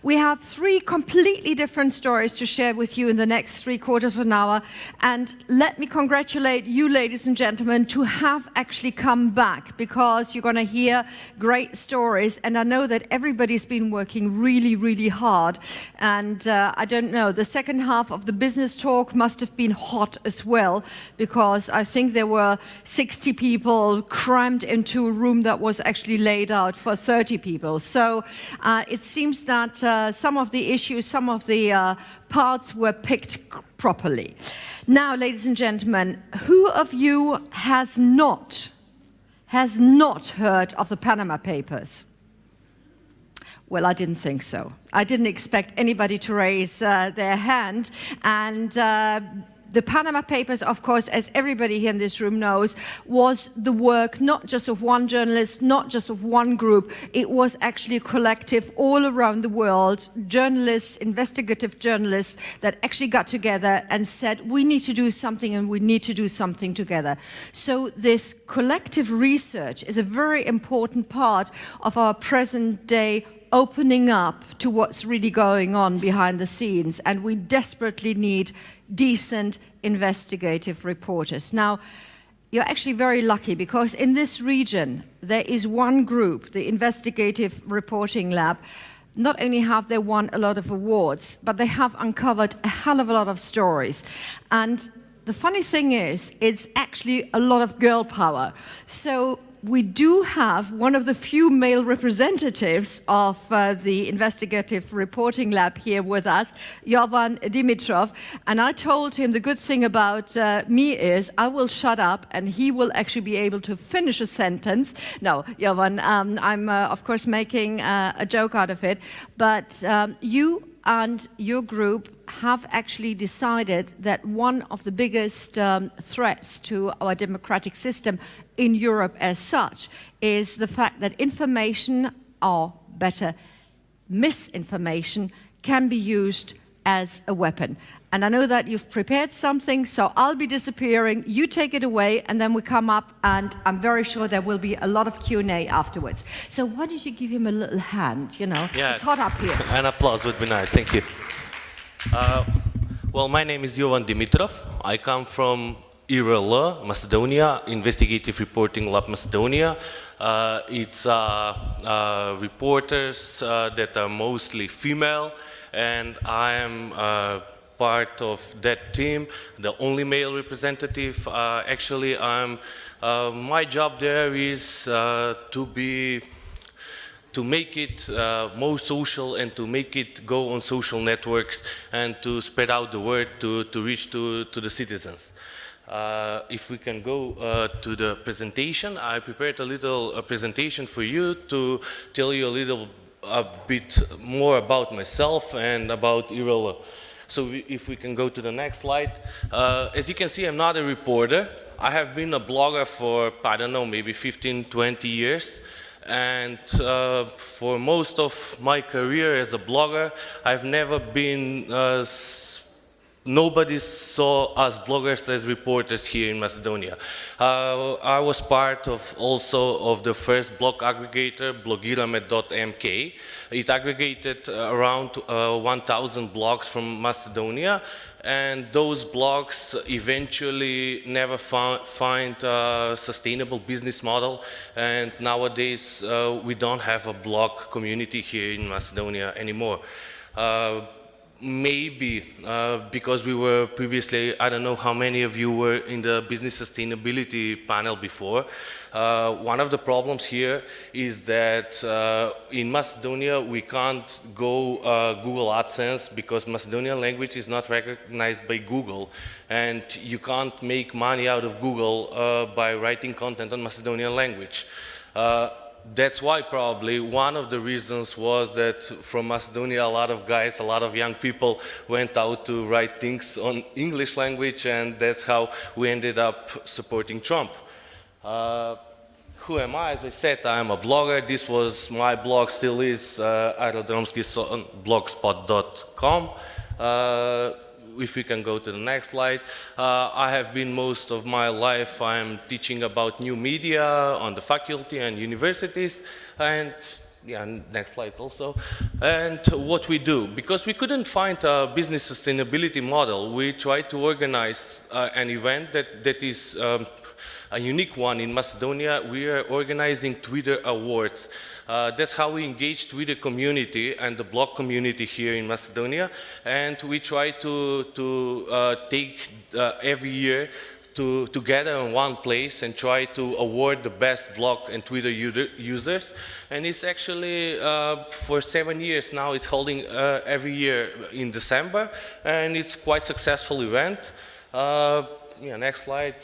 We have 3 completely different stories to share with you in the next 3/4 of an hour. And let me congratulate you, ladies and gentlemen, to have actually come back, because you're going to hear great stories. And I know that everybody's been working really, really hard. And I don't know, the second half of the business talk must have been hot as well, because I think there were 60 people crammed into a room that was actually laid out for 30 people. So it seems that some of the issues, some of the parts were picked properly. Now, ladies and gentlemen, who of you has not heard of the Panama Papers? Well, I didn't think so. I didn't expect anybody to raise their hand. And the Panama Papers, of course, as everybody here in this room knows, was the work not just of one journalist, not just of one group. It was actually a collective all around the world, journalists, investigative journalists, that actually got together and said, we need to do something, and we need to do something together. So this collective research is a very important part of our present day opening up to what's really going on behind the scenes, and we desperately need decent investigative reporters. Now, you're actually very lucky, because in this region there is one group, the Investigative Reporting Lab. Not only have they won a lot of awards, but they have uncovered a hell of a lot of stories. And the funny thing is, it's actually a lot of girl power. So we do have one of the few male representatives of the Investigative Reporting Lab here with us, Jovan Dimitrov. And I told him the good thing about me is I will shut up and he will actually be able to finish a sentence. No, Jovan, I'm of course making a joke out of it. But you and your group have actually decided that one of the biggest threats to our democratic system in Europe as such is the fact that information, or better, misinformation, can be used as a weapon. And I know that you've prepared something, so I'll be disappearing, you take it away, and then we come up, and I'm very sure there will be a lot of Q&A afterwards. So why don't you give him a little hand, you know? Yeah, it's hot up here. An applause would be nice, thank you. Well, my name is Jovan Dimitrov. I come from Welle, Macedonia, Investigative Reporting Lab Macedonia. It's reporters that are mostly female, and I am part of that team, the only male representative. Actually, my job there is to make it more social and to make it go on social networks and to spread out the word to reach to the citizens. If we can go to the presentation, I prepared a little presentation for you to tell you a bit more about myself and about Welle. So if we can go to the next slide. As you can see, I'm not a reporter. I have been a blogger for, I don't know, maybe 15, 20 years. And for most of my career as a blogger, I've never been, nobody saw us bloggers as reporters here in Macedonia. I was part of also of the first blog aggregator, blogirame.mk. It aggregated around 1,000 blogs from Macedonia, and those blogs eventually never find a sustainable business model, and nowadays we don't have a blog community here in Macedonia anymore. Maybe because we were previously, I don't know how many of you were in the business sustainability panel before. One of the problems here is that in Macedonia we can't go Google AdSense because Macedonian language is not recognized by Google, and you can't make money out of Google by writing content on Macedonian language. That's why probably one of the reasons was that from Macedonia a lot of guys, a lot of young people went out to write things on English language, and that's how we ended up supporting Trump. Who am I? As I said, I am a blogger. This was my blog, still is, blogspot.com. If we can go to the next slide. I have been most of my life, I'm teaching about new media on the faculty and universities, and yeah, next slide also. And what we do, because we couldn't find a business sustainability model, we tried to organize an event that is a unique one in Macedonia. We are organizing Twitter Awards. That's how we engage Twitter community and the blog community here in Macedonia. And we try to take every year to gather in one place and try to award the best blog and Twitter users. And it's actually for 7 years now. It's holding every year in December, and it's quite successful event. Yeah, next slide.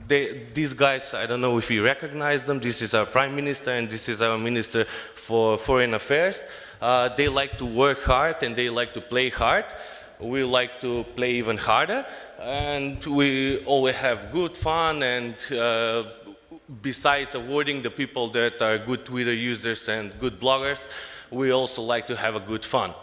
These guys, I don't know if you recognize them. This is our Prime Minister and this is our Minister for Foreign Affairs. They like to work hard and they like to play hard. We like to play even harder, and we always have good fun. And besides awarding the people that are good Twitter users and good bloggers, we also like to have a good fun.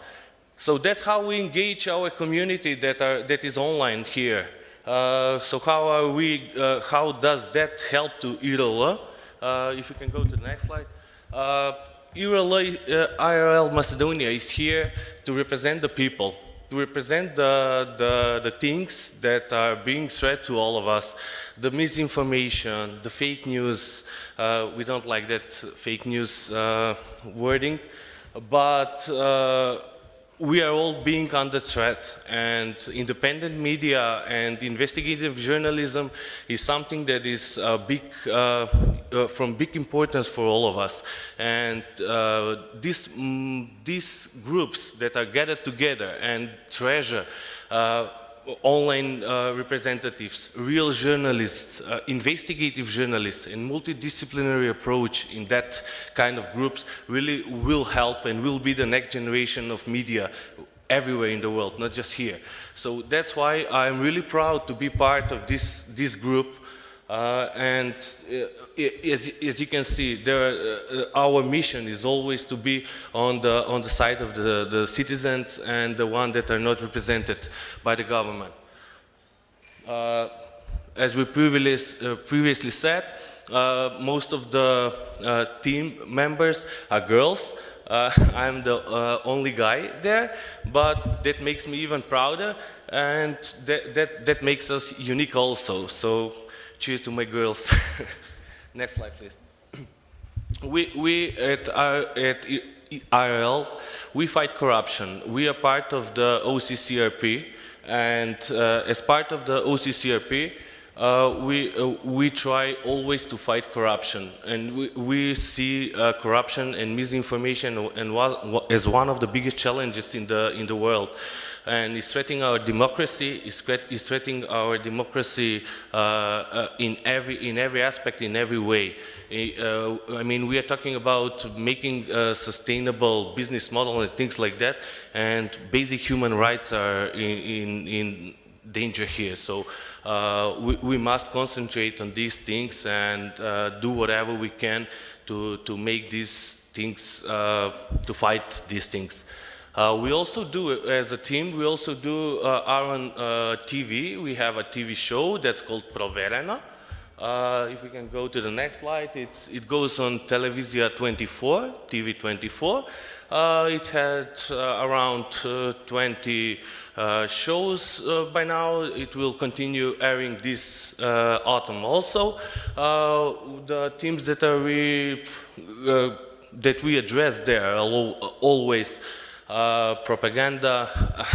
So that's how we engage our community that is online here. So how does that help to IRL? If you can go to the next slide. IRL Macedonia is here to represent the people, to represent the things that are being threat to all of us, the misinformation, the fake news. We don't like that fake news wording, but we are all being under threat, and independent media and investigative journalism is something that is from big importance for all of us. And these groups that are gathered together and treasure online representatives, real journalists, investigative journalists, and multidisciplinary approach in that kind of groups really will help and will be the next generation of media everywhere in the world, not just here. So that's why I'm really proud to be part of this group. And as you can see, our mission is always to be on the side of the citizens and the ones that are not represented by the government. As we previously said, most of the team members are girls. I'm the only guy there, but that makes me even prouder, and that makes us unique also. So cheers to my girls. Next slide, please. We at IRL, we fight corruption. We are part of the OCCRP, and as part of the OCCRP, we try always to fight corruption, and we see corruption and misinformation as one of the biggest challenges in the world. And it's threatening our democracy. It's threatening our democracy in every aspect, in every way. I mean, we are talking about making a sustainable business model and things like that, and basic human rights are in danger here. So we must concentrate on these things and do whatever we can to make these things, to fight these things. We also do, as a team, we also do our own TV. We have a TV show that's called Provereno. If we can go to the next slide, it goes on Televizija 24, TV 24. It had around 20 shows by now. It will continue airing this autumn also. The themes that we address there are always propaganda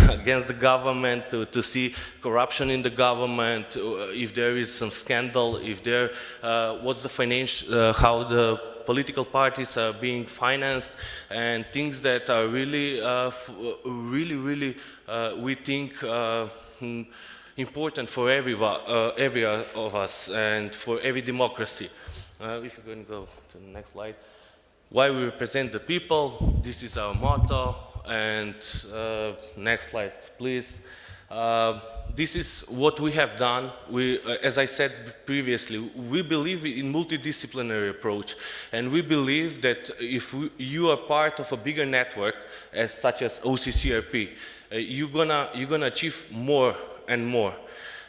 against the government, to see corruption in the government, if there is some scandal, if there, what's the financial, how the political parties are being financed, and things that are really, really, we think important for every of us and for every democracy. If you're going to go to the next slide. Why we represent the people, this is our motto. And next slide, please. This is what we have done. As I said previously, we believe in multidisciplinary approach, and we believe that if you are part of a bigger network, such as OCCRP, you're gonna achieve more and more.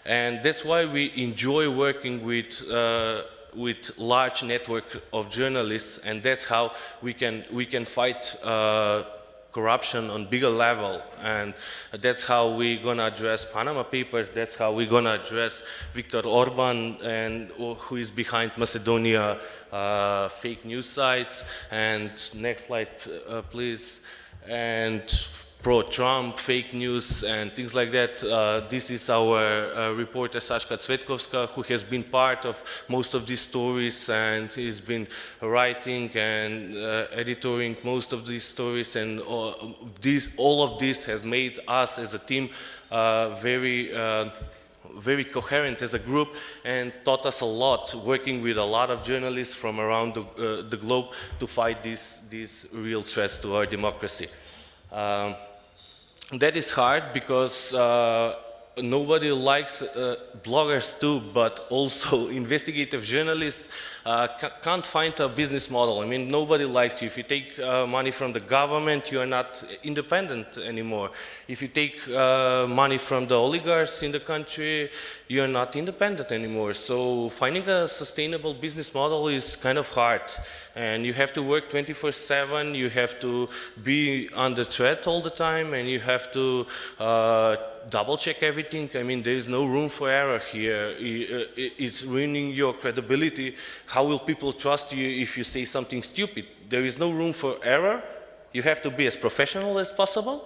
And that's why we enjoy working with with large network of journalists, and that's how we can fight corruption on bigger level, and that's how we're gonna address Panama Papers. That's how we're gonna address Viktor Orban, and who is behind Macedonia fake news sites. And next slide, please. And pro-Trump fake news and things like that. This is our reporter Saška Cvetkovska, who has been part of most of these stories, and he's been writing and editoring most of these stories, and all of this has made us as a team very coherent as a group, and taught us a lot, working with a lot of journalists from around the globe to fight these real threats to our democracy. That is hard because nobody likes bloggers too, but also investigative journalists can't find a business model. I mean, nobody likes you. If you take money from the government, you are not independent anymore. If you take money from the oligarchs in the country, you are not independent anymore. So finding a sustainable business model is kind of hard. And you have to work 24/7, you have to be under threat all the time, and you have to double check everything. I mean, there is no room for error here. It's ruining your credibility. How will people trust you if you say something stupid? There is no room for error. You have to be as professional as possible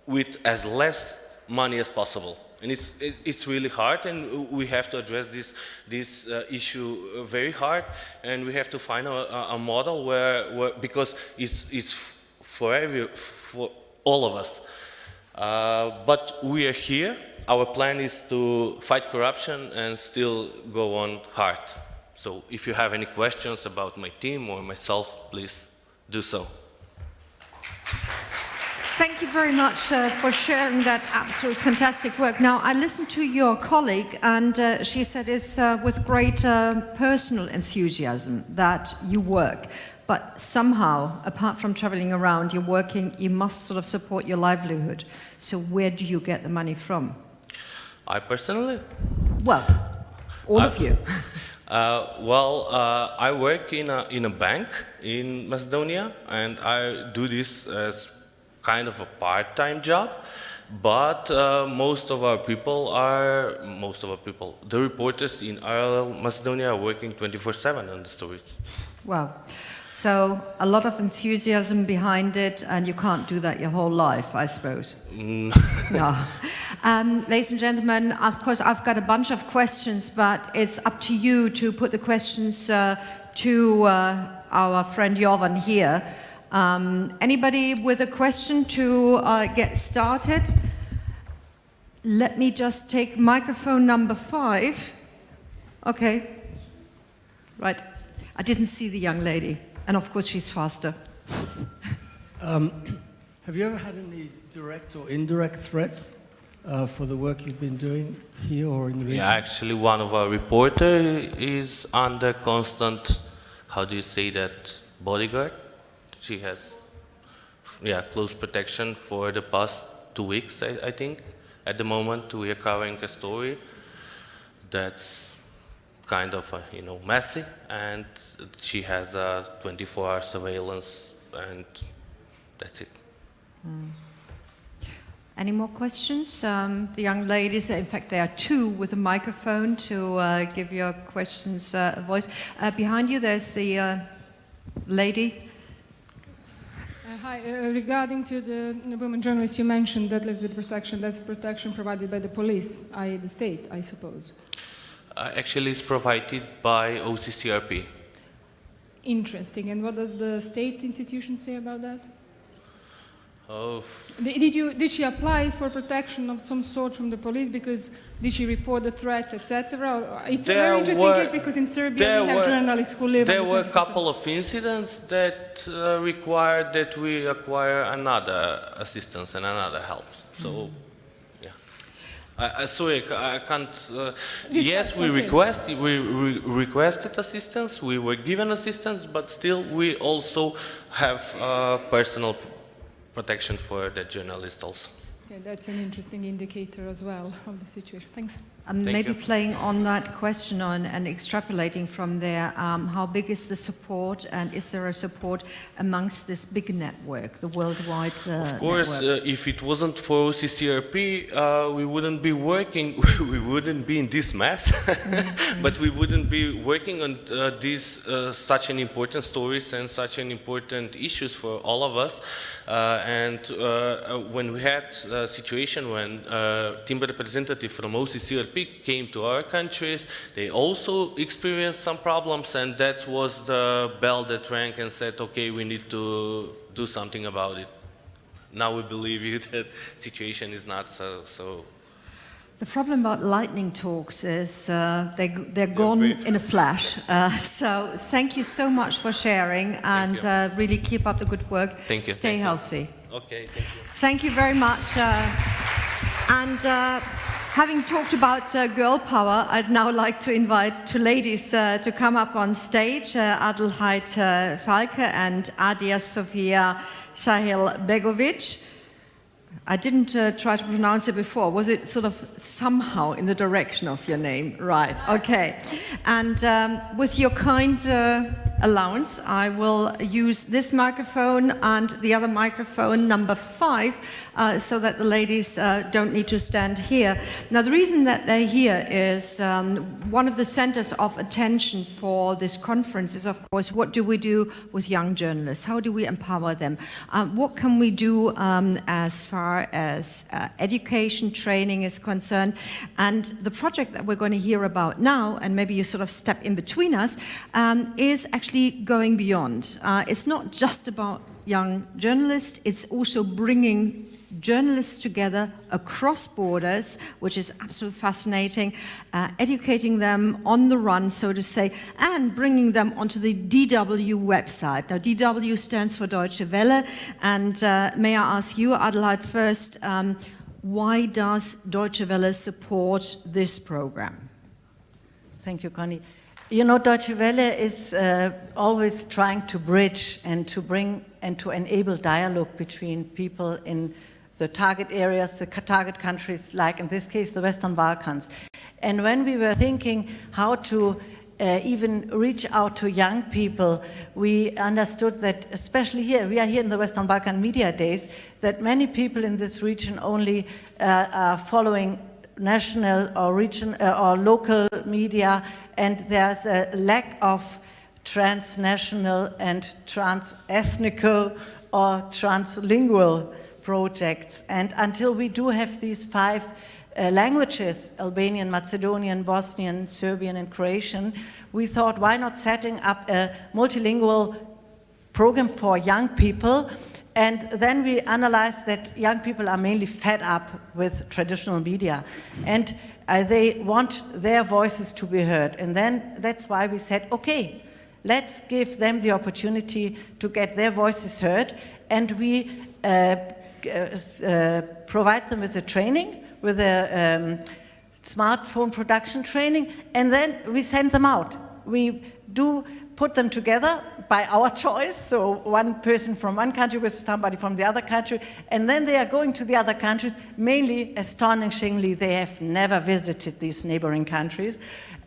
with as less money as possible. And it's really hard, and we have to address this issue very hard, and we have to find a model where because it's for all of us. But we are here. Our plan is to fight corruption and still go on hard. So if you have any questions about my team or myself, please do so. Thank you very much for sharing that absolutely fantastic work. Now, I listened to your colleague, and she said it's with great personal enthusiasm that you work. But somehow, apart from traveling around, you're working, you must sort of support your livelihood. So where do you get the money from? I personally? Well, all of you. I work in a bank in Macedonia, and I do this as kind of a part-time job, but most of our people, the reporters in RLL Macedonia are working 24/7 on the stories. Wow. So a lot of enthusiasm behind it, and you can't do that your whole life, I suppose. No. Ladies and gentlemen, of course, I've got a bunch of questions, but it's up to you to put the questions to our friend Jovan here. Anybody with a question to get started? Let me just take microphone number 5. Okay. Right. I didn't see the young lady. And of course, she's faster. Have you ever had any direct or indirect threats for the work you've been doing here or in the region? Yeah, actually, one of our reporters is under constant, how do you say that, bodyguard. She has, close protection for the past 2 weeks, I think. At the moment, we are covering a story that's kind of, messy, and she has a 24-hour surveillance, and that's it. Any more questions? The young ladies, in fact, there are 2 with a microphone to give your questions a voice. Behind you, there's the lady. Hi, regarding to the women journalist you mentioned that lives with protection, that's protection provided by the police, i.e. the state, I suppose. Actually, it's provided by OCCRP. Interesting. And what does the state institution say about that? Oh. Did she apply for protection of some sort from the police? Because did she report the threats, etc.? It's a very interesting case because in Serbia we have journalists who live. There were a couple of incidents that required that we acquire another assistance and another help. So, sorry, I can't. Yes, we requested assistance. We were given assistance, but still, we also have personal protection for the journalist also. Yeah, that's an interesting indicator as well of the situation. Thanks. Maybe playing on that question and extrapolating from there, how big is the support, and is there a support amongst this big network, the worldwide Of course, if it wasn't for OCCRP, we wouldn't be working, we wouldn't be in this mess, but we wouldn't be working on these such an important stories and such an important issues for all of us. When we had a situation when team representative from OCCRP came to our countries, they also experienced some problems, and that was the bell that rang and said, okay, we need to do something about it. Now we believe you that situation is not so. The problem about lightning talks is they're gone in a flash. So thank you so much for sharing, and really keep up the good work. Thank you. Stay healthy. Okay, thank you. Thank you very much. Having talked about girl power, I'd now like to invite two ladies to come up on stage, Adelheid Feilcke and Aida Salihbegović. I didn't try to pronounce it before. Was it sort of somehow in the direction of your name? Right, okay. And with your kind allowance, I will use this microphone and the other microphone, number 5, so that the ladies don't need to stand here. Now, the reason that they're here is one of the centers of attention for this conference is, of course, what do we do with young journalists? How do we empower them? What can we do as far as education, training is concerned? And the project that we're going to hear about now, and maybe you sort of step in between us, is actually going beyond. It's not just about young journalists, it's also bringing journalists together across borders, which is absolutely fascinating, educating them on the run, so to say, and bringing them onto the DW website. Now, DW stands for Deutsche Welle, and may I ask you, Adelheid, first, why does Deutsche Welle support this program? Thank you, Connie. You know, Deutsche Welle is always trying to bridge and to bring and to enable dialogue between people in the target areas, the target countries, like in this case, the Western Balkans. And when we were thinking how to even reach out to young people, we understood that, especially here, we are here in the Western Balkan Media Days, that many people in this region only are following national or region or local media, and there's a lack of transnational and trans-ethnical or translingual projects. And until we do have these 5 languages, Albanian, Macedonian, Bosnian, Serbian, and Croatian, we thought, why not setting up a multilingual program for young people? And then we analyzed that young people are mainly fed up with traditional media, and they want their voices to be heard. And then that's why we said, okay, let's give them the opportunity to get their voices heard, and we provide them with a training, with a smartphone production training, and then we send them out. We do put them together by our choice, so one person from one country with somebody from the other country, and then they are going to the other countries. Mainly, astonishingly, they have never visited these neighboring countries.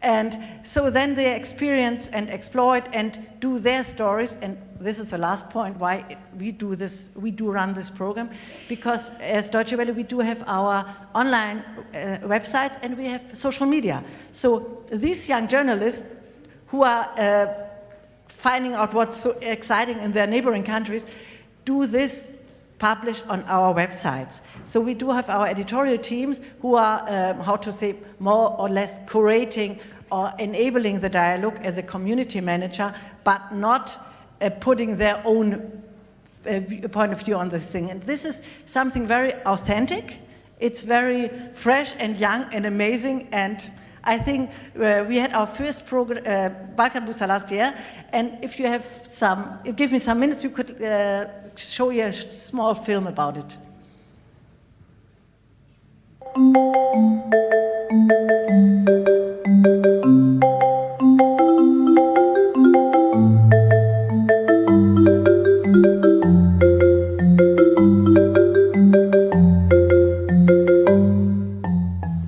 And so then they experience and exploit and do their stories. And this is the last point why we do this, we do run this program, because as Deutsche Welle, we do have our online websites and we have social media. So these young journalists who are finding out what's so exciting in their neighboring countries do this publish on our websites. So we do have our editorial teams who are, how to say, more or less curating or enabling the dialogue as a community manager, but not putting their own point of view on this thing. And this is something very authentic. It's very fresh and young and amazing. And I think we had our first program, Balkan Booster, last year. And if you have some, give me some minutes, you could show you a small film about it.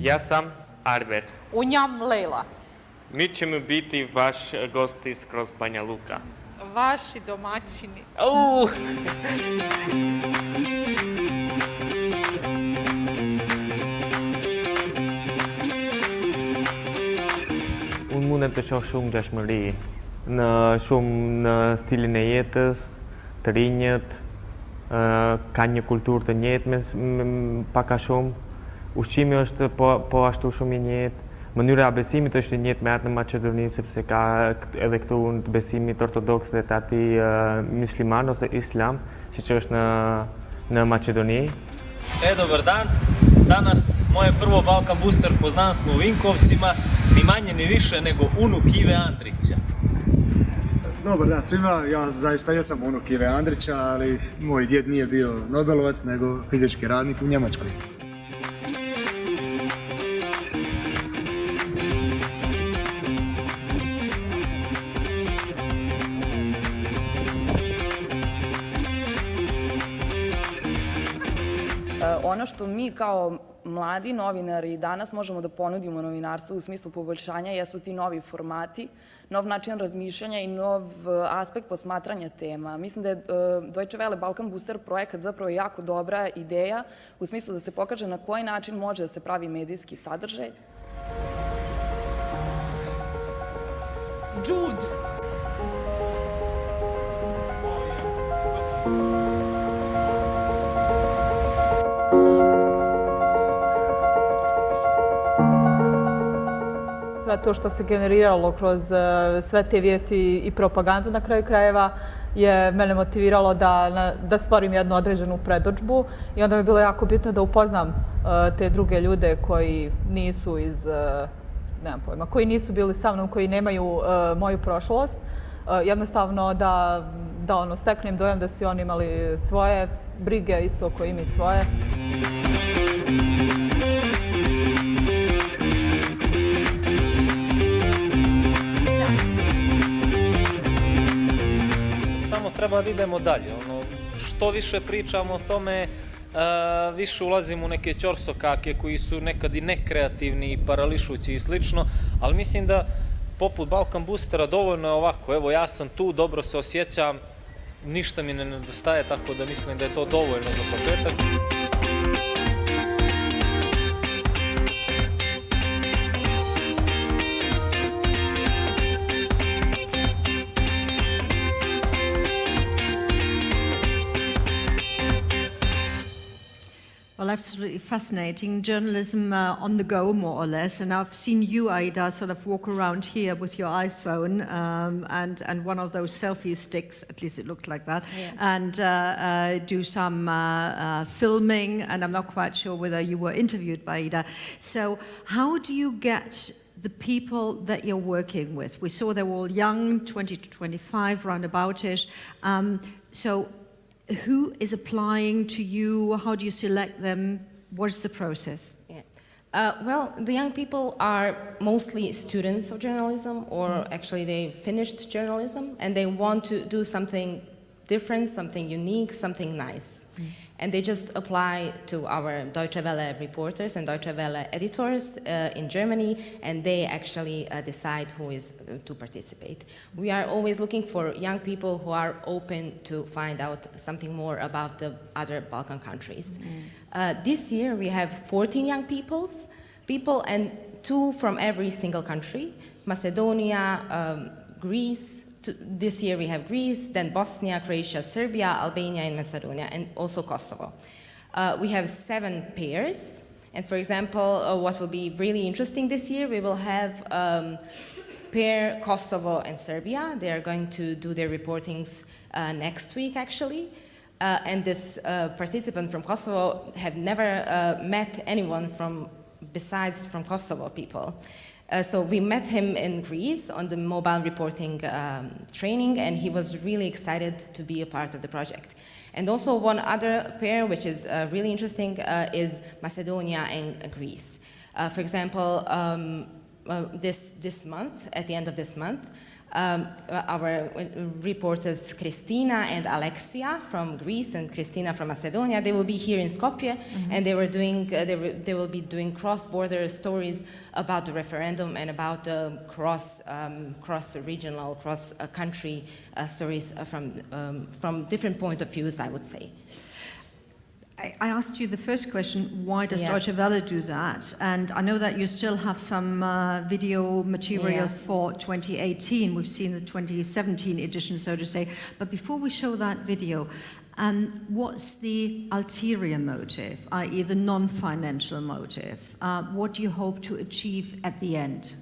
Ja sam Arber. U njam Lejla. Mi ćemo biti vaš gosti skroz Banja Luka. Vaši domaćini. Unë mundet të shoh shumë ngjashmëri në shumë në stilin e jetës, të rinjët, ka një kulturë të njëjtë paka shumë. Ushqimi është po ashtu shumë i njëjtë. Mënyra e besimit është e njëjtë me atë në Maqedoni, sepse ka edhe këtu të besimit ortodoks dhe të atij musliman ose islam, siç është në Maqedoni. Dobar dan. Danas moje prvo Balkan Booster poznanstvo u Vinkovcima, ni manje ni više nego unuk Ive Andrića. Dobar dan svima, ja zaista jesam unuk Ive Andrića, ali moj djed nije bio Nobelovac, nego fizički radnik u Njemačkoj. Ono što mi kao mladi novinari danas možemo da ponudimo novinarstvu u smislu poboljšanja jesu ti novi formati, nov način razmišljanja i nov aspekt posmatranja tema. Mislim da je Deutsche Welle Balkan Booster projekat zapravo jako dobra ideja u smislu da se pokaže na koji način može da se pravi medijski sadržaj. Jude! Sve to što se generiralo kroz sve te vijesti i propagandu na kraju krajeva je mene motiviralo da stvorim jednu određenu predodžbu i onda mi je bilo jako bitno da upoznam te druge ljude koji nisu nemam pojma, koji nisu bili sa mnom, koji nemaju moju prošlost. Jednostavno da steknem dojam da su oni imali svoje brige, isto koji mi svoje. Treba da idemo dalje. Što više pričamo o tome, više ulazimo u neke ćorsokake koji su nekad i nekreativni i parališući i slično, ali mislim da poput Balkan Boostera dovoljno je ovako, evo ja sam tu, dobro se osjećam, ništa mi ne nedostaje, tako da mislim da je to dovoljno za početak. Well, absolutely fascinating. Journalism on the go, more or less. And I've seen you, Aida, sort of walk around here with your iPhone and one of those selfie sticks, at least it looked like that, yeah. And do some filming. And I'm not quite sure whether you were interviewed by Aida. So how do you get the people that you're working with? We saw they were all young, 20 to 25, roundaboutish. So who is applying to you? How do you select them? What is the process? Yeah. Well, the young people are mostly students of journalism, or actually they finished journalism, and they want to do something different, something unique, something nice. And they just apply to our Deutsche Welle reporters and Deutsche Welle editors in Germany, and they actually decide who is to participate. We are always looking for young people who are open to find out something more about the other Balkan countries. This year we have 14 young people and 2 from every single country, Macedonia, Greece. This year we have Greece, then Bosnia, Croatia, Serbia, Albania, and Macedonia, and also Kosovo. We have 7 pairs, and for example, what will be really interesting this year, we will have pair Kosovo and Serbia. They are going to do their reportings next week, actually. And this participant from Kosovo have never met anyone besides from Kosovo people. So we met him in Greece on the mobile reporting training, and he was really excited to be a part of the project. And also one other pair, which is really interesting, is Macedonia and Greece. For example, this month, at the end of this month, Our reporters Christina and Alexia from Greece and Christina from Macedonia, they will be here in Skopje, and they were doing, they will be doing cross-border stories about the referendum and about the cross-regional, cross-country stories from different point of views, I would say. I asked you the first question, why does Deutsche Welle do that? And I know that you still have some video material for 2018. We've seen the 2017 edition, so to say. But before we show that video, what's the ulterior motive, i.e. the non-financial motive? What do you hope to achieve at the end?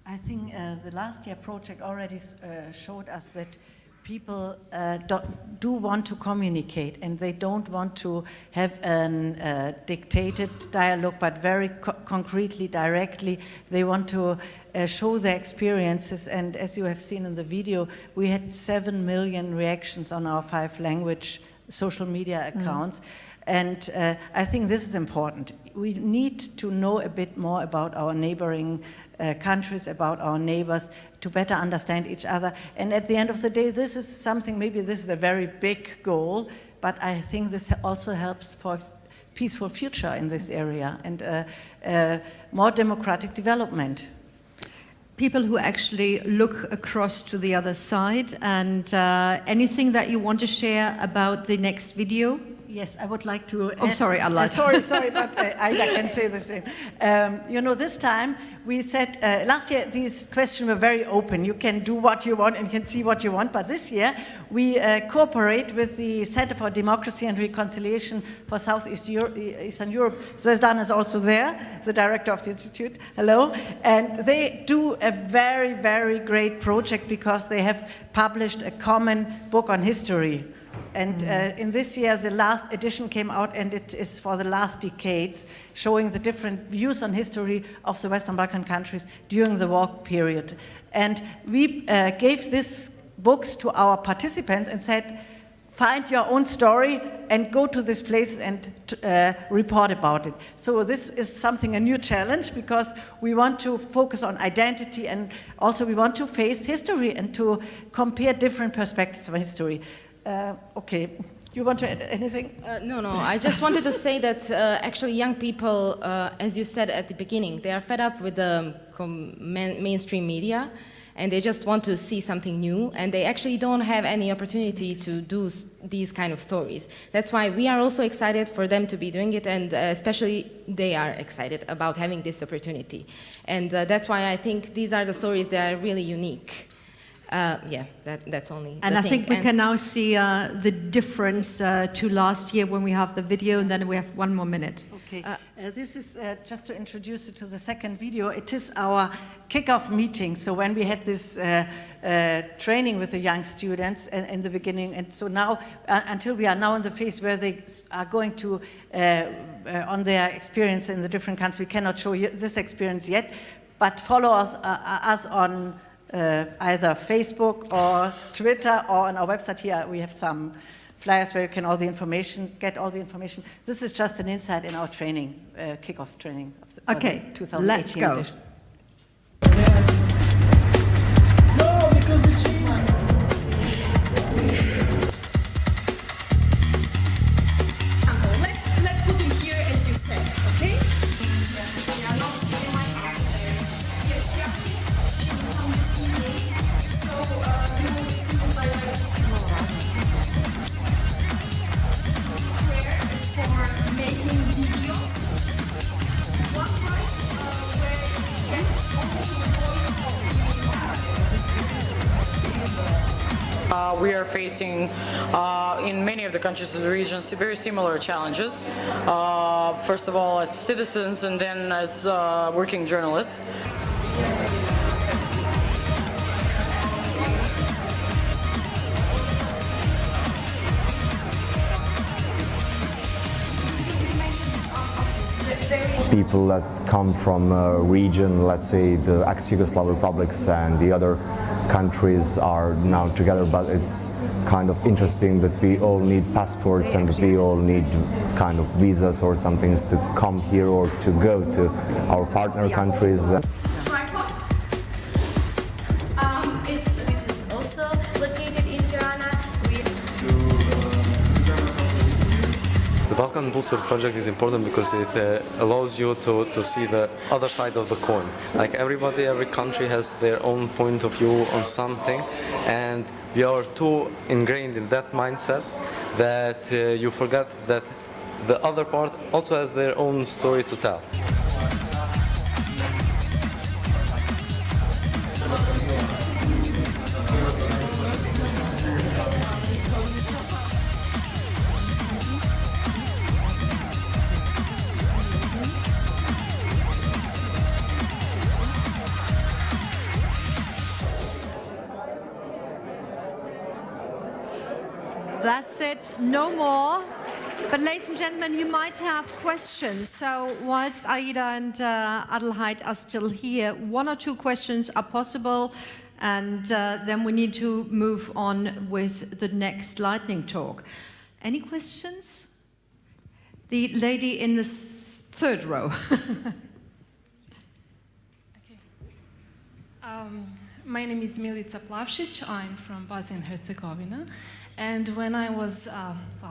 I think the last year project already showed us that people do want to communicate, and they don't want to have a dictated dialogue, but very concretely, directly. They want to show their experiences, and as you have seen in the video, we had 7 million reactions on our 5-language social media accounts. And I think this is important. We need to know a bit more about our neighboring countries, about our neighbors, to better understand each other. And at the end of the day, this is something, maybe this is a very big goal, but I think this also helps for a peaceful future in this area and more democratic development. People who actually look across to the other side, and anything that you want to share about the next video? Yes, I would like to... Oh, sorry, Adelheid. Sorry, but Aida can say the same. You know, this time we said, last year these questions were very open. You can do what you want and you can see what you want, but this year we cooperate with the Center for Democracy and Reconciliation for Eastern Europe. Zvezdan is also there, the director of the institute. Hello. And they do a very, very great project because they have published a common book on history. And in this year, the last edition came out, and it is for the last decades, showing the different views on history of the Western Balkan countries during the war period. And we gave these books to our participants and said, find your own story and go to this place and report about it. So this is something, a new challenge, because we want to focus on identity, and also we want to face history and to compare different perspectives of history. Okay, you want to add anything? No, I just wanted to say that actually young people, as you said at the beginning, they are fed up with the mainstream media, and they just want to see something new, and they actually don't have any opportunity to do these kind of stories. That's why we are also excited for them to be doing it, and especially they are excited about having this opportunity. And that's why I think these are the stories that are really unique. Yeah, that's only. And I think we can now see the difference to last year when we have the video, and then we have 1 more minute. Okay, this is just to introduce you to the second video. It is our kickoff meeting. So when we had this training with the young students in the beginning, and so now until we are now in the phase where they are going to on their experience in the different countries. We cannot show you this experience yet, but follow us on. Either Facebook or Twitter, or on our website here we have some flyers where you can get all the information. This is just an insight in our training, kickoff training of the 2018 let's go. edition. No, because it's let's put him here as you said, okay? We are facing, in many of the countries of the region, very similar challenges. First of all, as citizens, and then as working journalists. People that come from a region, let's say the ex-Yugoslav republics and the other countries are now together, but it's kind of interesting that we all need passports and that we all need kind of visas or some things to come here or to go to our partner countries. The Balkan Booster project is important because it allows you to see the other side of the coin. Like everybody, every country has their own point of view on something, and we are too ingrained in that mindset that you forget that the other part also has their own story to tell. That's it, no more. But ladies and gentlemen, you might have questions. So whilst Aida and Adelheid are still here, one or two questions are possible, and then we need to move on with the next lightning talk. Any questions? The lady in the third row. My name is Milica Plavšić. I'm from Bosnia and Herzegovina. And when I was,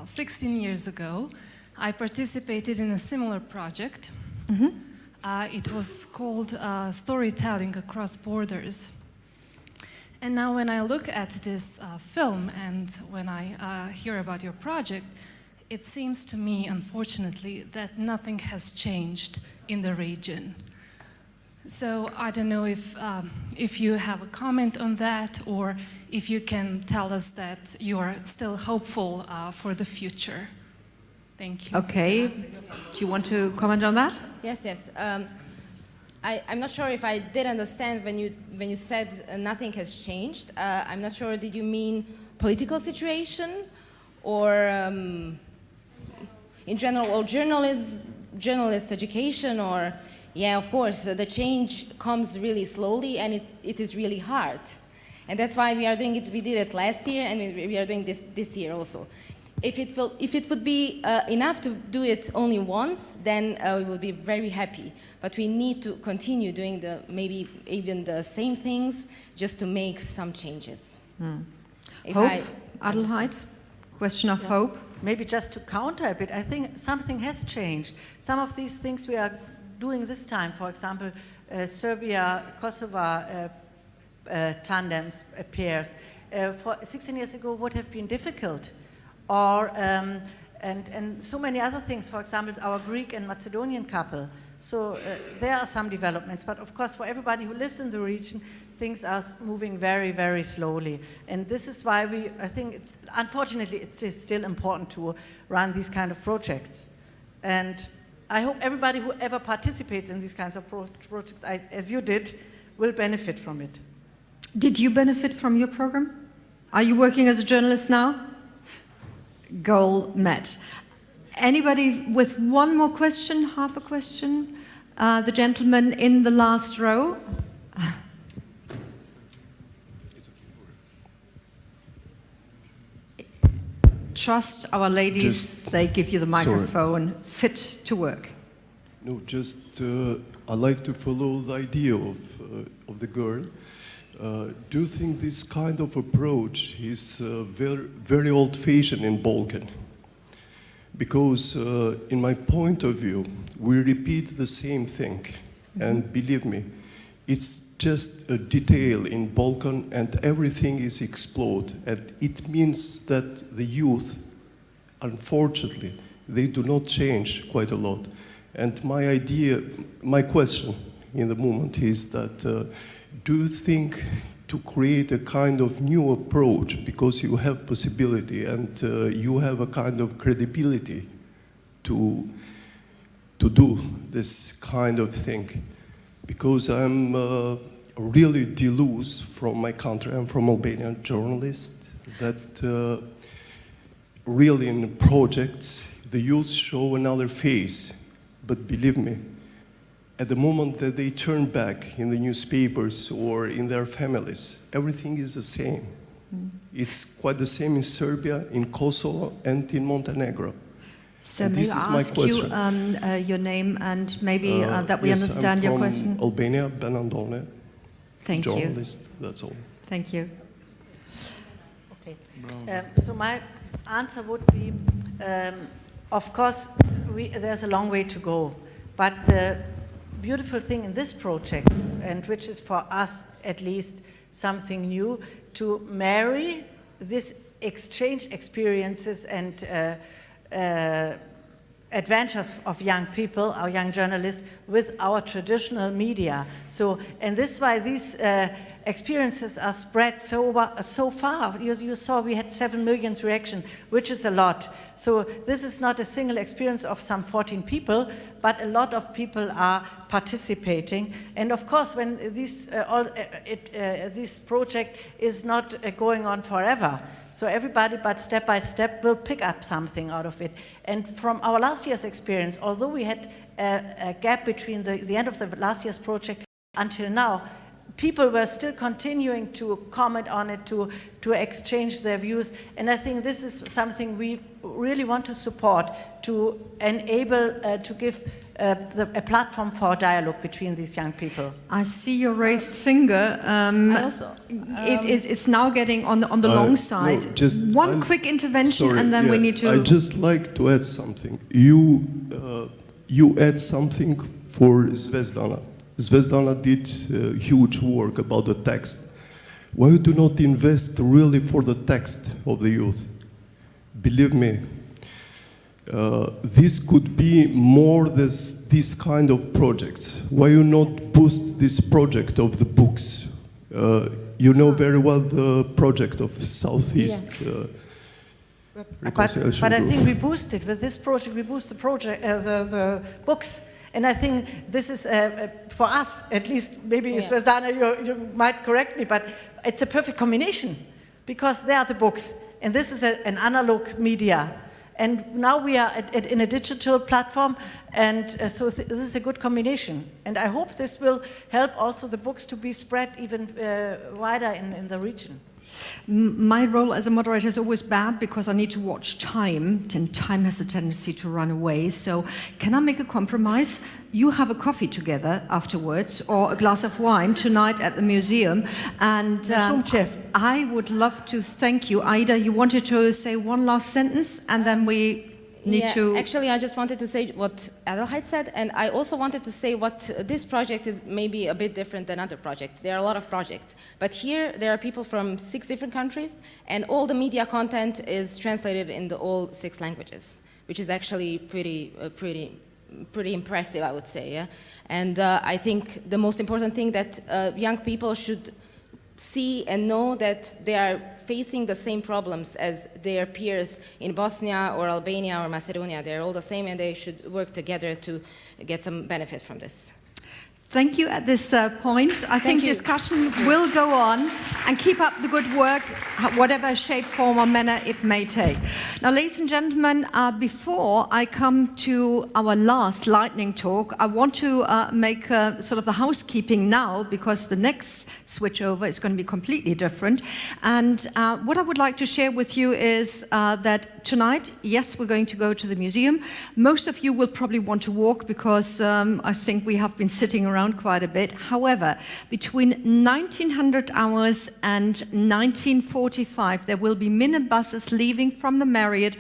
16 years ago, I participated in a similar project. It was called Storytelling Across Borders. And now when I look at this film and when I hear about your project, it seems to me, unfortunately, that nothing has changed in the region. So I don't know if you have a comment on that, or if you can tell us that you are still hopeful for the future. Thank you. Okay. Do you want to comment on that? Yes, yes. I'm not sure if I did understand when you said nothing has changed. I'm not sure, did you mean political situation, or in general, or journalist education, or... Yeah, of course, the change comes really slowly, and it is really hard. And that's why we are doing it. We did it last year, and we are doing this year also. If it would be enough to do it only once, then we would be very happy. But we need to continue doing maybe even the same things, just to make some changes. Hope, Adelheid? Question of hope? Maybe just to counter a bit, I think something has changed. Some of these things we are doing this time, for example, Serbia-Kosovo tandems, pairs, for 16 years ago would have been difficult. Or, and so many other things, for example, our Greek and Macedonian couple. So there are some developments, but of course for everybody who lives in the region, things are moving very, very slowly. And this is why I think unfortunately it's still important to run these kind of projects. And I hope everybody who ever participates in these kinds of projects, as you did, will benefit from it. Did you benefit from your program? Are you working as a journalist now? Goal met. Anybody with one more question, half a question? The gentleman in the last row. Trust our ladies, they give you the microphone, fit to work. No, just I like to follow the idea of the girl. Do you think this kind of approach is very old-fashioned in Balkan? Because in my point of view, we repeat the same thing. And believe me, it's just a detail in Balkan and everything is explored. And it means that the youth, unfortunately, they do not change quite a lot. And my question in the moment is that do you think to create a kind of new approach, because you have possibility and you have a kind of credibility to do this kind of thing? Because I'm really deluse from my country. I'm from Albania, journalist, that really in projects, the youth show another face. But believe me, at the moment that they turn back in the newspapers or in their families, everything is the same. It's quite the same in Serbia, in Kosovo, and in Montenegro. So may I ask you your name and maybe that we understand your question? I'm from Albania, Benandone. Thank you. Journalist, that's all. Thank you. Okay. So my answer would be, of course, there's a long way to go. But the beautiful thing in this project, and which is for us at least something new, to marry this exchange experiences and adventures of young people, our young journalists, with our traditional media. So, and this is why these experiences are spread so far. You saw we had 7 million reactions, which is a lot. So this is not a single experience of some 14 people, but a lot of people are participating. And of course, when this project is not going on forever, so everybody, but step by step, will pick up something out of it. And from our last year's experience, although we had a gap between the end of the last year's project until now, people were still continuing to comment on it, to exchange their views. And I think this is something we really want to support, to enable, to give a platform for dialogue between these young people. I see your raised finger. It's now getting on the long side. No, just one quick intervention, sorry, and then we need to... I'd just like to add something. You add something for Zvezdana. Zvezdana did huge work about the text. Why you do not invest really for the text of the youth? Believe me, this could be more this kind of projects. Why you not boost this project of the books? You know very well the project of Southeast Reconciliation But I Group. think we boosted with this project. We boost the project, the books. And I think this is, for us, at least, maybe Svetlana, you might correct me, but it's a perfect combination, because they are the books, and this is an analog media. And now we are in a digital platform, and so this is a good combination. And I hope this will help also the books to be spread even wider in the region. My role as a moderator is always bad because I need to watch time, and time has a tendency to run away. So can I make a compromise? You have a coffee together afterwards, or a glass of wine tonight at the museum. And I would love to thank you. Aida, you wanted to say one last sentence, and then we need to... Actually, I just wanted to say what Adelheid said, and I also wanted to say what this project is maybe a bit different than other projects. There are a lot of projects, but here there are people from 6 different countries, and all the media content is translated in all 6 languages, which is actually pretty impressive, I would say. Yeah? And I think the most important thing that young people should see and know that they are facing the same problems as their peers in Bosnia or Albania or Macedonia. They're all the same, and they should work together to get some benefit from this. Thank you at this point. I think discussion will go on, and keep up the good work, whatever shape, form or manner it may take. Now, ladies and gentlemen, before I come to our last lightning talk, I want to make sort of the housekeeping now, because the next switchover is going to be completely different. And what I would like to share with you is that tonight, yes, we're going to go to the museum. Most of you will probably want to walk, because I think we have been sitting around quite a bit. However, between 1900 hours and 1945, there will be minibuses leaving from the Marriott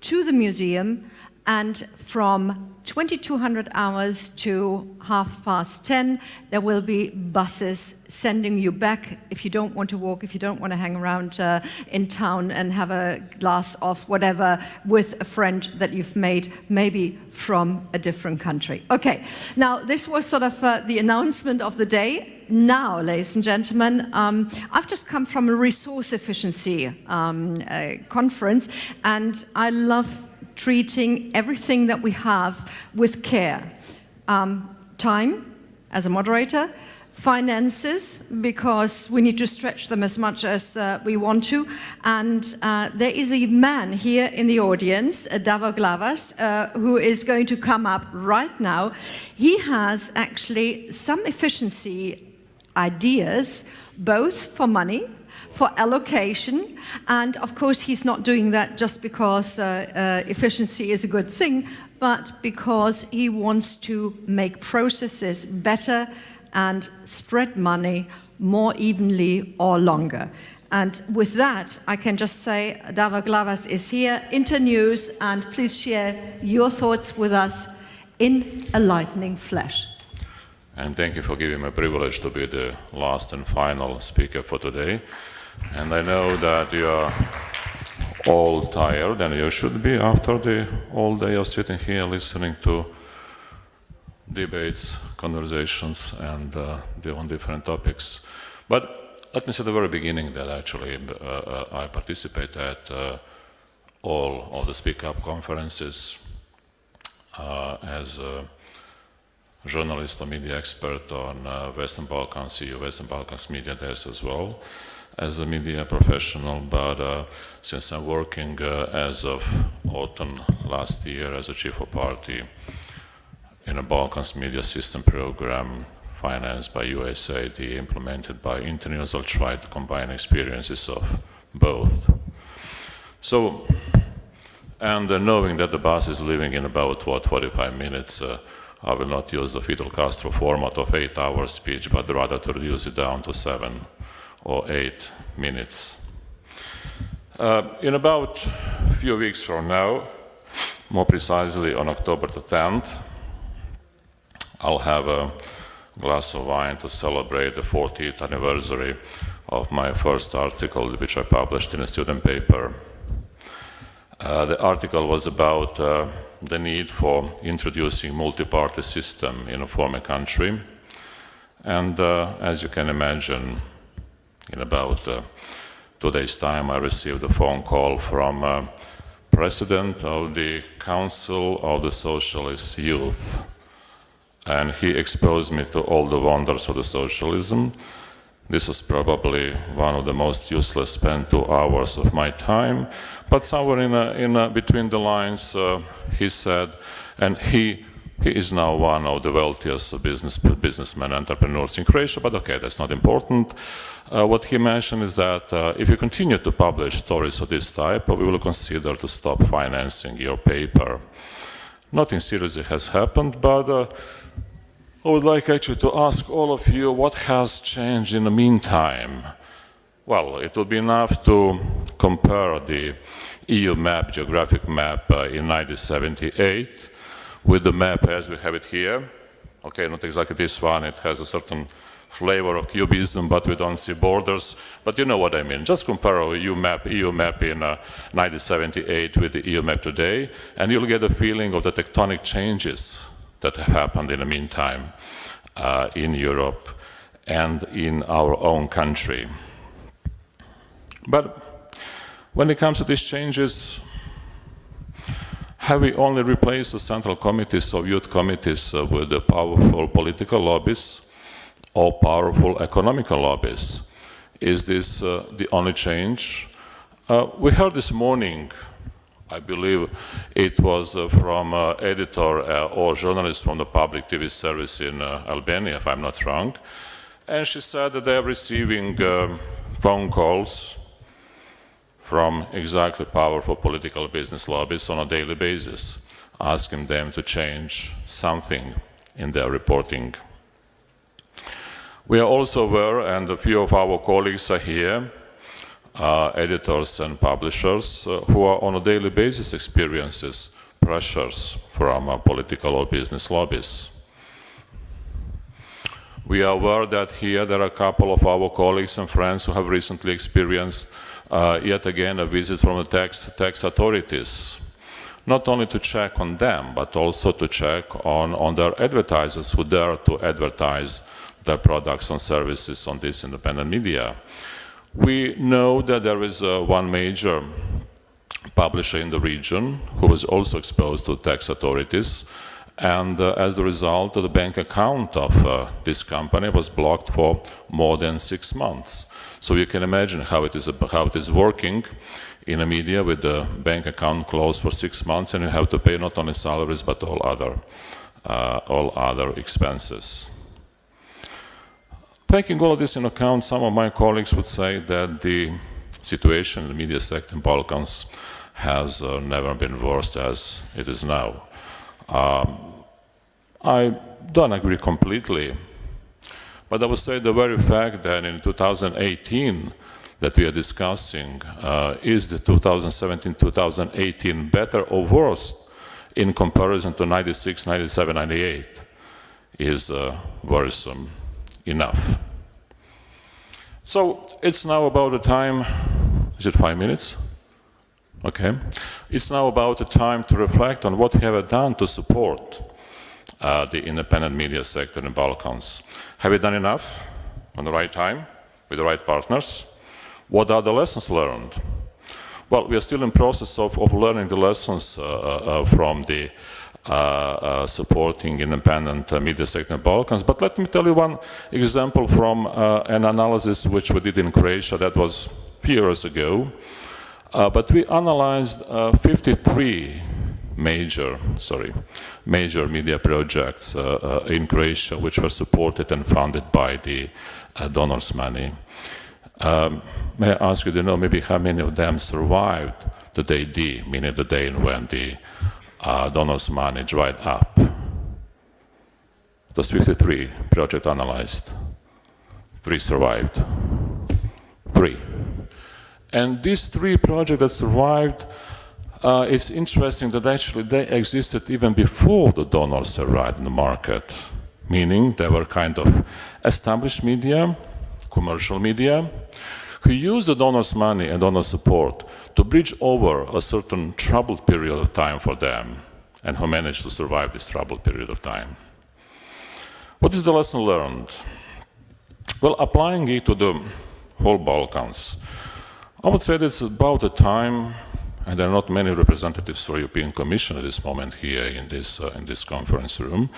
to the museum, and from 2200 hours to 10:30, there will be buses sending you back if you don't want to walk, if you don't want to hang around in town and have a glass of whatever with a friend that you've made, maybe from a different country. Okay, now this was sort of the announcement of the day. Now, ladies and gentlemen, I've just come from a resource efficiency conference, and I love treating everything that we have with care. Time, as a moderator, finances, because we need to stretch them as much as we want to. And there is a man here in the audience, Davor Glavas, who is going to come up right now. He has actually some efficiency ideas, both for money, for allocation, and of course he's not doing that just because efficiency is a good thing, but because he wants to make processes better and spread money more evenly or longer. And with that, I can just say Davor Glavas is here, Internews, and please share your thoughts with us in a lightning flash. And thank you for giving me a privilege to be the last and final speaker for today. And I know that you are all tired, and you should be after the all day of sitting here listening to debates, conversations, and on different topics. But let me say at the very beginning that actually I participate at all of the Speak Up conferences as a journalist or media expert on Western Balkans, EU Western Balkans media desk as well as a media professional, but since I'm working as of autumn last year as a chief of party in a Balkans media system program financed by USAID, implemented by Internews, I'll try to combine experiences of both. So, and knowing that the bus is leaving in about, 45 minutes, I will not use the Fidel Castro format of 8-hour speech, but rather to reduce it down to 7 or 8 minutes. In about a few weeks from now, more precisely on October the 10th, I'll have a glass of wine to celebrate the 40th anniversary of my first article, which I published in a student paper. The article was about the need for introducing multi-party system in a former country. And as you can imagine, in about 2 days' time, I received a phone call from President of the Council of the Socialist Youth. And he exposed me to all the wonders of the socialism. This was probably one of the most useless spent 2 hours of my time, but somewhere in between the lines, he said, and he is now one of the wealthiest businessmen, entrepreneurs in Croatia, but okay, that's not important. What he mentioned is that if you continue to publish stories of this type, we will consider to stop financing your paper. Nothing serious has happened, but I would like actually to ask all of you what has changed in the meantime. Well, it would be enough to compare the EU map, geographic map in 1978 with the map as we have it here. Okay, not exactly this one, it has a certain flavor of cubism, but we don't see borders. But you know what I mean. Just compare a EU map in 1978 with the EU map today, and you'll get a feeling of the tectonic changes that have happened in the meantime in Europe and in our own country. But when it comes to these changes, have we only replaced the central committees of youth committees with the powerful political lobbies or powerful economical lobbies? Is this the only change? We heard this morning, I believe it was from editor or journalist from the public TV service in Albania, if I'm not wrong, and she said that they are receiving phone calls from exactly powerful political business lobbies on a daily basis, asking them to change something in their reporting. We are also aware, and a few of our colleagues are here, editors and publishers who are on a daily basis experiences pressures from political or business lobbies. We are aware that here there are a couple of our colleagues and friends who have recently experienced yet again a visit from the tax authorities, not only to check on them, but also to check on their advertisers who dare to advertise their products and services on this independent media. We know that there is one major publisher in the region who was also exposed to tax authorities, and as a result, the bank account of this company was blocked for more than 6 months. So you can imagine how it is working in a media with the bank account closed for 6 months, and you have to pay not only salaries but all other expenses. Taking all of this into account, some of my colleagues would say that the situation in the media sector in Balkans has never been worse as it is now. I don't agree completely, but I would say the very fact that in 2018 that we are discussing, is the 2017-2018 better or worse in comparison to 96, 97, 98, is worrisome enough. So it's now about the time, is it 5 minutes? Okay. It's now about the time to reflect on what we have done to support the independent media sector in the Balkans. Have we done enough on the right time, with the right partners? What are the lessons learned? Well, we are still in process of learning the lessons from the supporting independent media sector in the Balkans. But let me tell you one example from an analysis which we did in Croatia that was a few years ago. But we analyzed 53 major media projects in Croatia which were supported and funded by the donors' money. May I ask you to know maybe how many of them survived the day D, meaning the day when the donors' money dried up? Those 53 projects analyzed. 3 survived. 3. And these 3 projects that survived, it's interesting that actually they existed even before the donors arrived in the market, meaning they were kind of established media, commercial media, who used the donors' money and donor support to bridge over a certain troubled period of time for them, and who managed to survive this troubled period of time. What is the lesson learned? Well, applying it to the whole Balkans, I would say that it's about the time, and there are not many representatives for European Commission at this moment here in this conference room,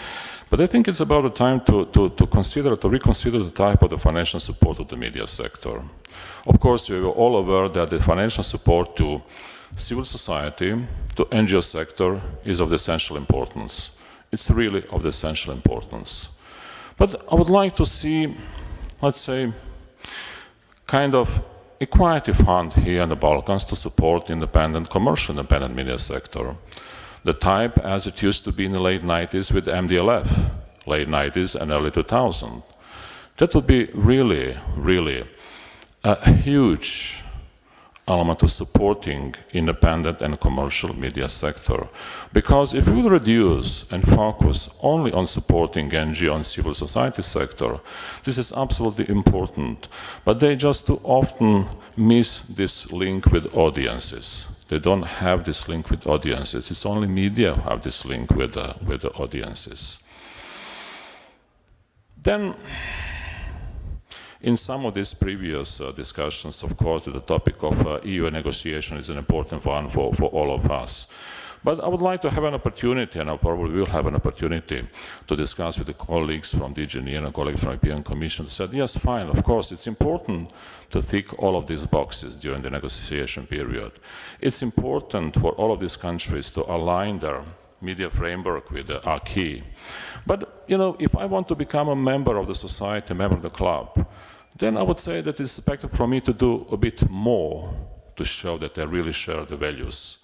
but I think it's about the time to reconsider the type of the financial support of the media sector. Of course, we are all aware that the financial support to civil society, to NGO sector, is of essential importance. It's really of essential importance. But I would like to see, let's say, kind of equality fund here in the Balkans to support commercial independent media sector. The type as it used to be in the late 90s with MDLF, late 90s and early 2000. That would be really, really a huge element of supporting independent and commercial media sector. Because if we will reduce and focus only on supporting NGO and civil society sector, this is absolutely important. But they just too often miss this link with audiences. They don't have this link with audiences. It's only media who have this link with the audiences. Then, in some of these previous discussions, of course, the topic of EU negotiation is an important one for all of us. But I would like to have an opportunity, and I probably will have an opportunity, to discuss with the colleagues from DG and colleagues from the European Commission, who said, yes, fine, of course, it's important to tick all of these boxes during the negotiation period. It's important for all of these countries to align their media framework with the acquis. But, you know, if I want to become a member of the society, a member of the club, then I would say that it's expected from me to do a bit more to show that I really share the values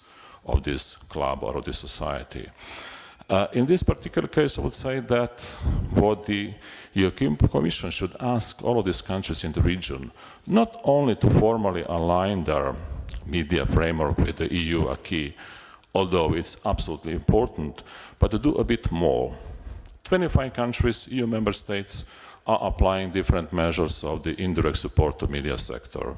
of this club or of this society. In this particular case, I would say that what the European Commission should ask all of these countries in the region, not only to formally align their media framework with the EU acquis, although it's absolutely important, but to do a bit more. 25 countries, EU member states, are applying different measures of the indirect support to media sector.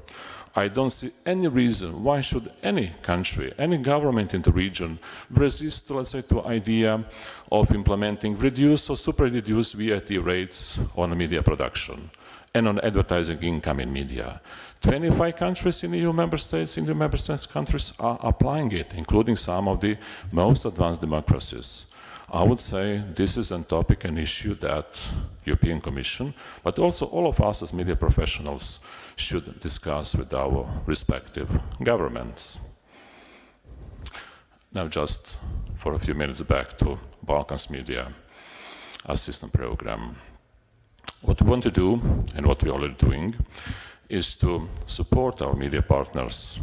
I don't see any reason why should any country, any government in the region resist, let's say, to the idea of implementing reduced or super reduced VAT rates on media production and on advertising income in media. 25 countries in EU member states, in the member states countries are applying it, including some of the most advanced democracies. I would say this is a topic, an issue that European Commission, but also all of us as media professionals should discuss with our respective governments. Now just for a few minutes back to Balkans Media Assistance Program. What we want to do, and what we're already doing, is to support our media partners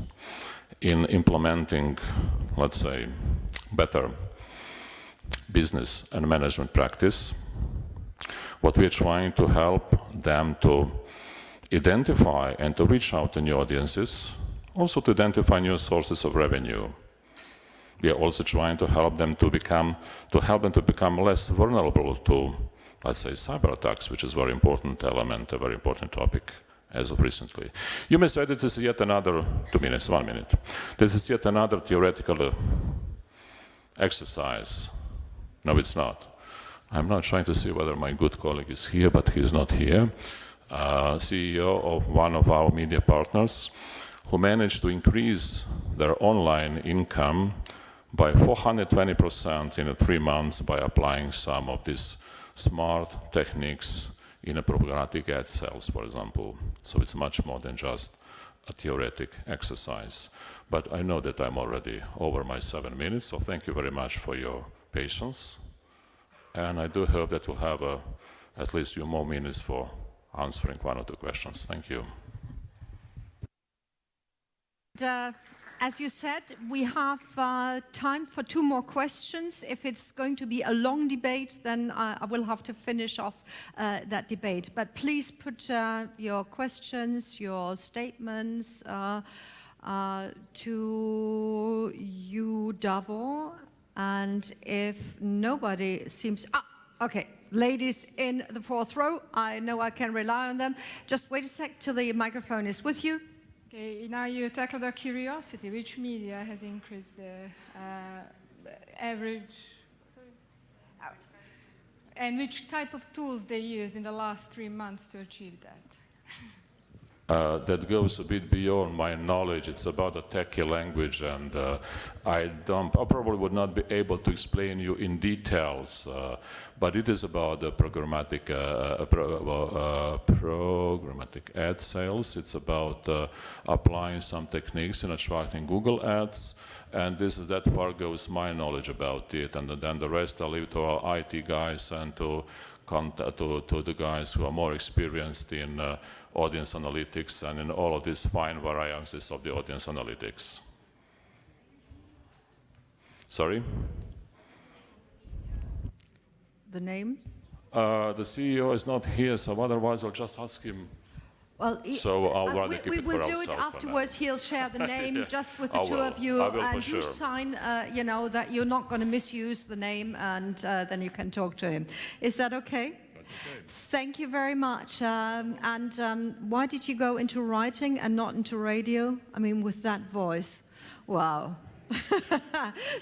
in implementing, let's say, better business and management practice. What we're trying to help them to identify and to reach out to new audiences, also to identify new sources of revenue. We are also trying to help them to become less vulnerable to, let's say, cyber attacks, which is a very important element, a very important topic as of recently. You may say that this is yet another, 2 minutes, 1 minute. This is yet another theoretical exercise. No, it's not. I'm not trying to see whether my good colleague is here, but he's not here. CEO of one of our media partners, who managed to increase their online income by 420% in 3 months by applying some of these smart techniques in a programmatic ad sales, for example. So it's much more than just a theoretic exercise. But I know that I'm already over my 7 minutes, so thank you very much for your patience. And I do hope that we'll have at least a few more minutes for answering 1 or 2 questions. Thank you. As you said, we have time for 2 more questions. If it's going to be a long debate, then I will have to finish off that debate. But please put your questions, your statements to you, Davor. And if nobody seems... okay. Ladies in the 4th row, I know I can rely on them. Just wait a sec till the microphone is with you. Okay, now you tackled the curiosity. Which media has increased the average? And which type of tools they used in the last 3 months to achieve that? That goes a bit beyond my knowledge. It's about a techie language, and I probably would not be able to explain you in details, but it is about the programmatic ad sales. It's about applying some techniques in attracting Google ads, and that far goes my knowledge about it, and then the rest I leave to our IT guys and to the guys who are more experienced in audience analytics and in all of these fine variances of the audience analytics. Sorry? The name? The CEO is not here, so otherwise I'll just ask him. Well, so I'll rather keep we it will for do ourselves it afterwards. He'll share the name yeah, just with the 2 of you, and you sure. sign, you know, that you're not going to misuse the name, and then you can talk to him. Is that okay? Thank you very much. Why did you go into writing and not into radio? I mean, with that voice. Wow.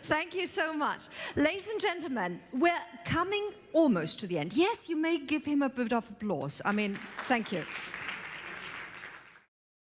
Thank you so much. Ladies and gentlemen, we're coming almost to the end. Yes, you may give him a bit of applause. I mean, thank you.